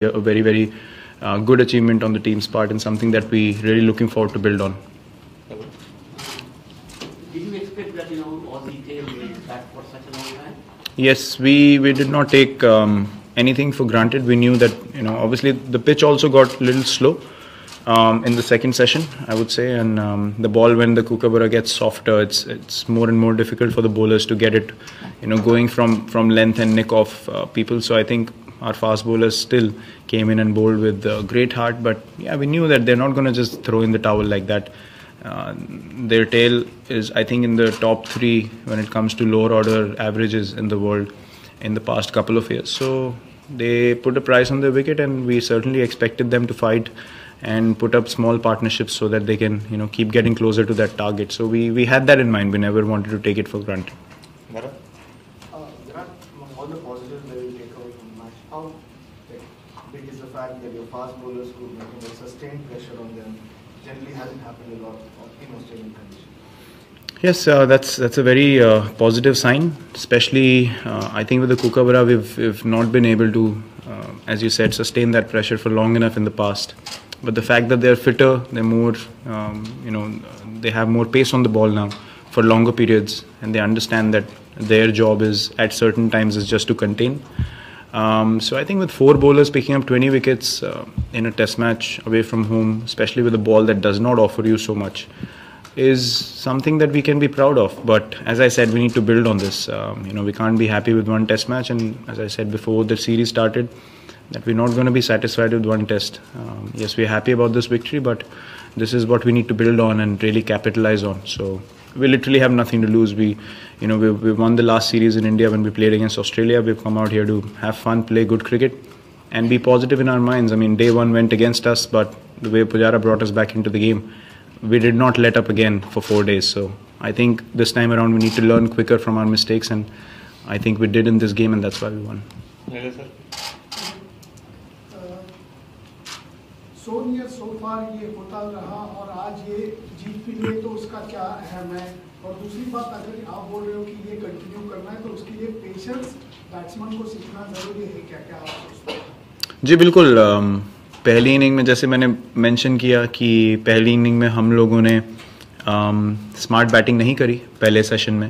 a very good achievement on the team's part and something that we really looking forward to build on. Did you expect that Aussie tail will bat for such a long time? Yes, we did not take anything for granted. We knew that obviously the pitch also got a little slow in the second session, I would say, and the ball, when the kookaburra gets softer, it's more and more difficult for the bowlers to get it going from length and nick off people. So I think our fast bowlers still came in and bowled with great heart, but yeah, we knew that they're not going to just throw in the towel like that. Their tail is, I think, in the top 3 when it comes to lower order averages in the world in the past couple of years. So they put a price on their wicket, and we certainly expected them to fight and put up small partnerships so that they can keep getting closer to that target. So we had that in mind. We never wanted to take it for granted. Virat, all the positives that you take away from the match, how big is the fact that your fast bowlers could make a sustained pressure on them? Generally hasn't happened a lot in Australian conditions. Yes, that's a very positive sign. Especially, I think with the kookaburra, we've not been able to, as you said, sustain that pressure for long enough in the past. But the fact that they're fitter, they're more, they have more pace on the ball now for longer periods, and they understand that their job is at certain times is just to contain. So I think with 4 bowlers picking up 20 wickets in a test match away from home, especially with a ball that does not offer you so much, is something that we can be proud of. But as I said, we need to build on this. We can't be happy with one test match, and as I said before the series started, that we're not going to be satisfied with one test. Yes, we're happy about this victory, but this is what we need to build on and really capitalize on. So we literally have nothing to lose. We won the last series in India when we played against Australia. We've come out here to have fun, play good cricket, and be positive in our minds. I mean, day 1 went against us, but the way Pujara brought us back into the game, we did not let up again for 4 days. So I think this time around we need to learn quicker from our mistakes, and I think we did in this game, and that's why we won. So far ये होता रहा और आज ये जीत भी लिए, तो उसका क्या अहम है? और दूसरी बात, अगर आप बोल रहे हो कि ये कंटिन्यू करना है, तो उसके लिए पेशेंस बैट्समैन को सीखना जरूरी है, क्या आप सोचते हैं? जी बिल्कुल। पहली इनिंग में जैसे मैंने मेंशन किया कि पहली इनिंग में हम लोगों ने स्मार्ट बैटिंग नहीं करी पहले सेशन में,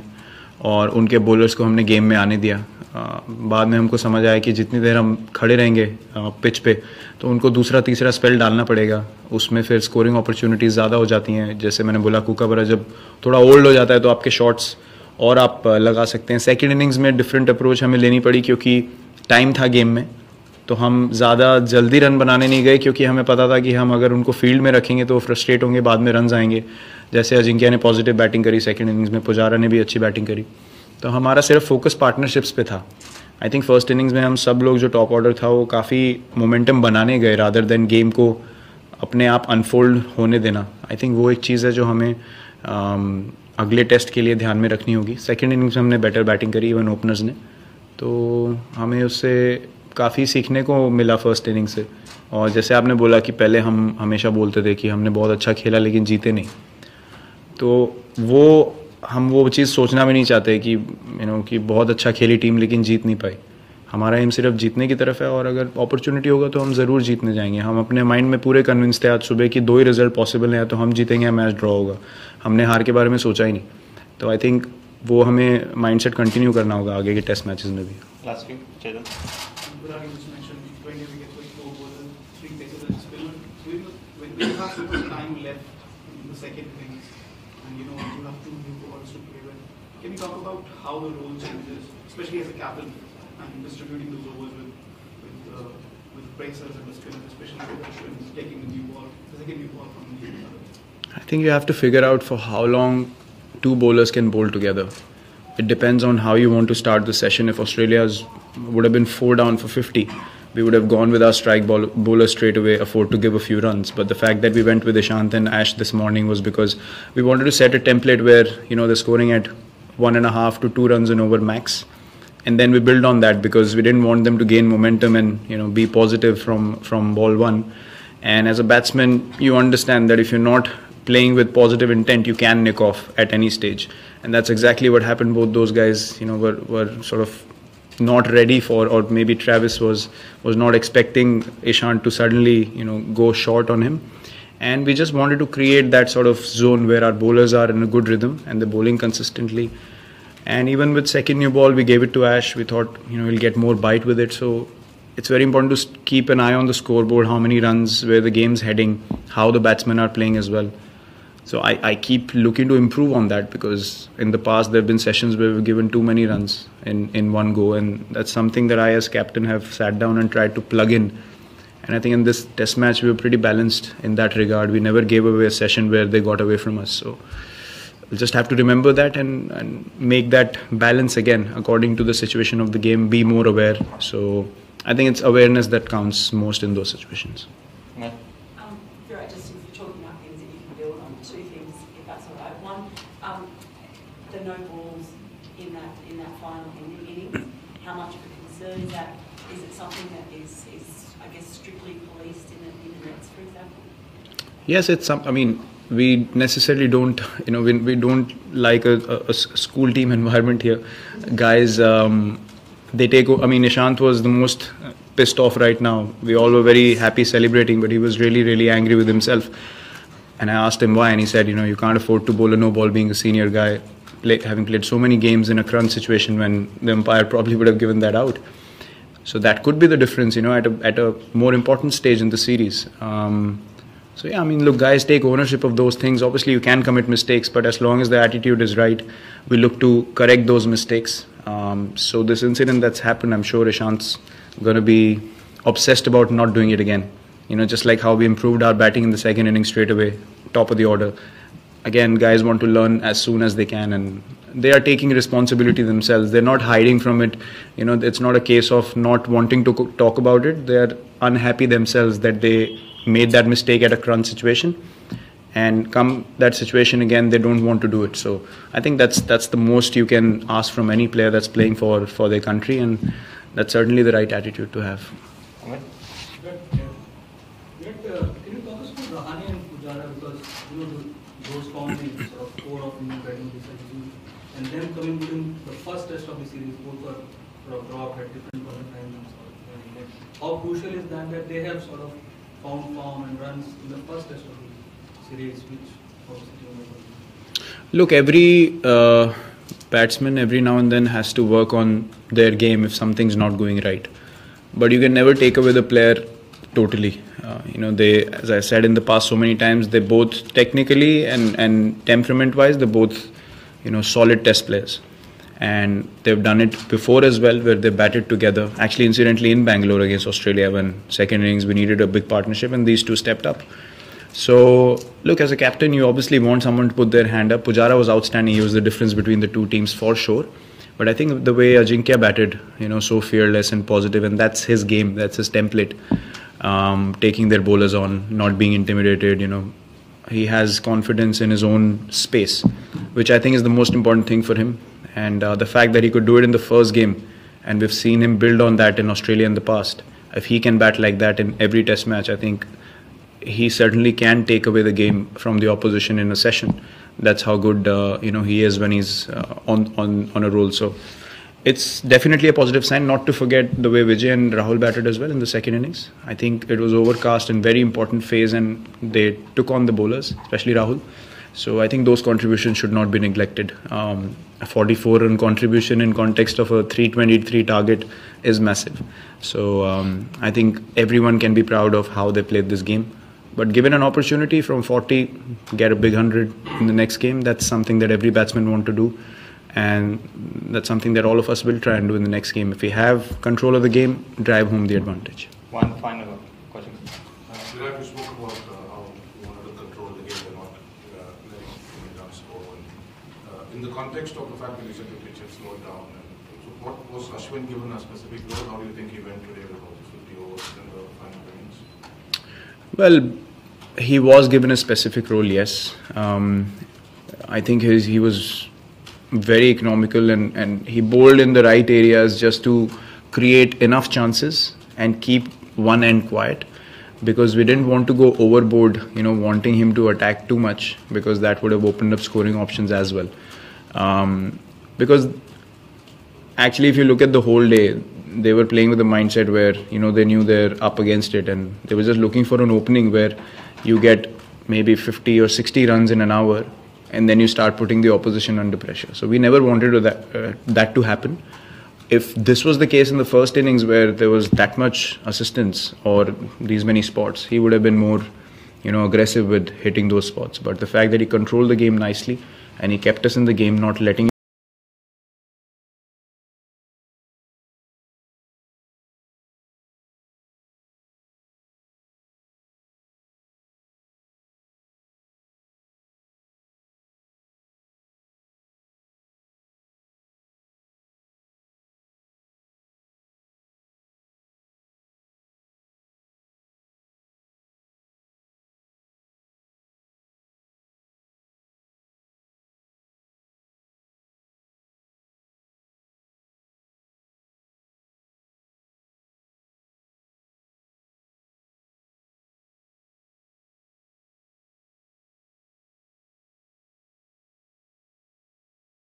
और उनके बॉलर्स को हमने गेम में आने दिया। बाद में हमको समझ आया कि जितनी देर हम खड़े रहेंगे पिच पे, तो उनको दूसरा तीसरा स्पेल डालना पड़ेगा। उसमें फिर स्कोरिंग अपॉर्चुनिटीज़ ज़्यादा हो जाती हैं। जैसे मैंने बोला, कूकाबरा जब थोड़ा ओल्ड हो जाता है तो आपके शॉट्स और आप लगा सकते हैं। सेकंड इनिंग्स में डिफरेंट अप्रोच हमें लेनी पड़ी, क्योंकि टाइम था गेम में, तो हम ज़्यादा जल्दी रन बनाने नहीं गए, क्योंकि हमें पता था कि हम अगर उनको फील्ड में रखेंगे तो फ्रस्ट्रेट होंगे, बाद में रन आएंगे। जैसे अजिंक्य ने पॉजिटिव बैटिंग करी सेकंड इनिंग्स में, पुजारा ने भी अच्छी बैटिंग करी, तो हमारा सिर्फ फोकस पार्टनरशिप्स पे था। आई थिंक फर्स्ट इनिंग्स में हम सब लोग जो टॉप ऑर्डर था वो काफ़ी मोमेंटम बनाने गए, रादर देन गेम को अपने आप अनफोल्ड होने देना। आई थिंक वो एक चीज़ है जो हमें अगले टेस्ट के लिए ध्यान में रखनी होगी। सेकंड इनिंग्स में हमने बेटर बैटिंग करी, इवन ओपनर्स ने, तो हमें उससे काफ़ी सीखने को मिला फर्स्ट इनिंग से। और जैसे आपने बोला कि पहले हम हमेशा बोलते थे कि हमने बहुत अच्छा खेला लेकिन जीते नहीं, तो हम वो चीज़ सोचना भी नहीं चाहते कि कि बहुत अच्छा खेली टीम लेकिन जीत नहीं पाई। हमारा एम सिर्फ जीतने की तरफ है, और अगर अपॉर्चुनिटी होगा तो हम ज़रूर जीतने जाएंगे। हम अपने माइंड में पूरे कन्विंस थे आज सुबह कि 2 ही रिजल्ट पॉसिबल हैं, तो हम जीतेंगे या मैच ड्रॉ होगा। हमने हार के बारे में सोचा ही नहीं। तो आई थिंक वो हमें माइंडसेट कंटिन्यू करना होगा आगे के टेस्ट मैचेस में भी। Can you talk about how the role changes, especially as a captain, and distributing those overs with bracers and the spinners, especially with the Ashwin taking the new ball, the second new ball from the other? I think you have to figure out for how long 2 bowlers can bowl together. It depends on how you want to start the session. If Australia would have been 4 down for 50, we would have gone with our strike bowler straight away, afford to give a few runs. But the fact that we went with Ishant and Ash this morning was because we wanted to set a template where they're scoring at 1.5 to 2 runs and over max, and then we build on that, because we didn't want them to gain momentum and be positive from ball 1. And as a batsman, you understand that if you're not playing with positive intent, you can nick off at any stage, and that's exactly what happened. Both those guys were sort of not ready for, or maybe Travis was not expecting Ishant to suddenly go short on him. And we just wanted to create that sort of zone where our bowlers are in a good rhythm and they're bowling consistently. And even with second new ball, we gave it to Ash. We thought, he'll get more bite with it. So it's very important to keep an eye on the scoreboard, how many runs, where the game's heading, how the batsmen are playing as well. So I keep looking to improve on that, because in the past there have been sessions where we've given too many runs in one go, and that's something that I as captain have sat down and tried to plug in. And I think in this test match we were pretty balanced in that regard. We never gave away a session where they got away from us. So we'll just have to remember that and make that balance again according to the situation of the game, be more aware. So I think it's awareness that counts most in those situations. Virat, just if you're talking about things that you can build on, two things, if that's all right. One, the no balls in that final innings. How much of a concern is that? Is it something that is I guess, strictly policed in the nets, for example? Yes, it's some. I mean, we necessarily don't. We don't like a school team environment here. Guys, they take. I mean, Ishant was the most pissed off right now. We all were very happy celebrating, but he was really, really angry with himself. And I asked him why, and he said, you can't afford to bowl a no ball being a senior guy, having played so many games in a crunch situation when the umpire probably would have given that out. So that could be the difference, at a more important stage in the series. So yeah, I mean, look, guys take ownership of those things. Obviously, you can commit mistakes, but as long as the attitude is right, we look to correct those mistakes. So this incident that's happened, I'm sure Ishant's going to be obsessed about not doing it again. Just like how we improved our batting in the second innings straight away, top of the order. Again, guys want to learn as soon as they can, and they are taking responsibility themselves. They're not hiding from it. It's not a case of not wanting to talk about it. They're unhappy themselves that they made that mistake at a crunch situation, and come that situation again, they don't want to do it. So I think that's the most you can ask from any player that's playing for their country, and that's certainly the right attitude to have. Can you talk us about Rahane and Pujara, because those formed the sort of core of Indian batting this season, and then coming within the first test of the series, both were sort of dropped at different point of time. How crucial is that they have sort of found form and runs in the first test of the series, which obviously Look, every batsman every now and then has to work on their game if something's not going right. But you can never take away the player totally. They, as I said in the past so many times, they both technically and temperament-wise, they're both, solid test players. And they've done it before as well, where they batted together. Actually, incidentally, in Bangalore against Australia, when second innings we needed a big partnership, and these two stepped up. So, look, as a captain, you obviously want someone to put their hand up. Pujara was outstanding. He was the difference between the two teams for sure. But I think the way Ajinkya batted, so fearless and positive, and that's his game, that's his template. Taking their bowlers on, not being intimidated, he has confidence in his own space, which I think is the most important thing for him. And the fact that he could do it in the first game, and we've seen him build on that in Australia in the past. If he can bat like that in every test match, I think he certainly can take away the game from the opposition in a session. That's how good he is when he's on a roll. So it's definitely a positive sign. Not to forget the way Vijay and Rahul batted as well in the second innings. I think it was overcast and very important phase, and they took on the bowlers, especially Rahul. So I think those contributions should not be neglected. A 44-run contribution in context of a 323 target is massive. So I think everyone can be proud of how they played this game. But given an opportunity from 40, get a big 100 in the next game, that's something that every batsman want to do. And that's something that all of us will try and do in the next game. If we have control of the game, drive home the advantage. One final question. Virat, you spoke about how you wanted to control the game and not letting the runs go. In the context of the fact that you said the pitch had slowed down, so what was Ashwin given a specific role? How do you think he went today with all the 50 overs in the final innings? Well, he was given a specific role, yes. I think he was very economical and he bowled in the right areas just to create enough chances and keep one end quiet, because we didn't want to go overboard, wanting him to attack too much, because that would have opened up scoring options as well. Because actually, if you look at the whole day, they were playing with a mindset where, you know, they knew they're up against it, and they were just looking for an opening where you get maybe 50 or 60 runs in an hour, and then you start putting the opposition under pressure. So we never wanted that to happen. If this was the case in the first innings where there was that much assistance or these many spots, he would have been more, you know, aggressive with hitting those spots. But the fact that he controlled the game nicely and he kept us in the game, not letting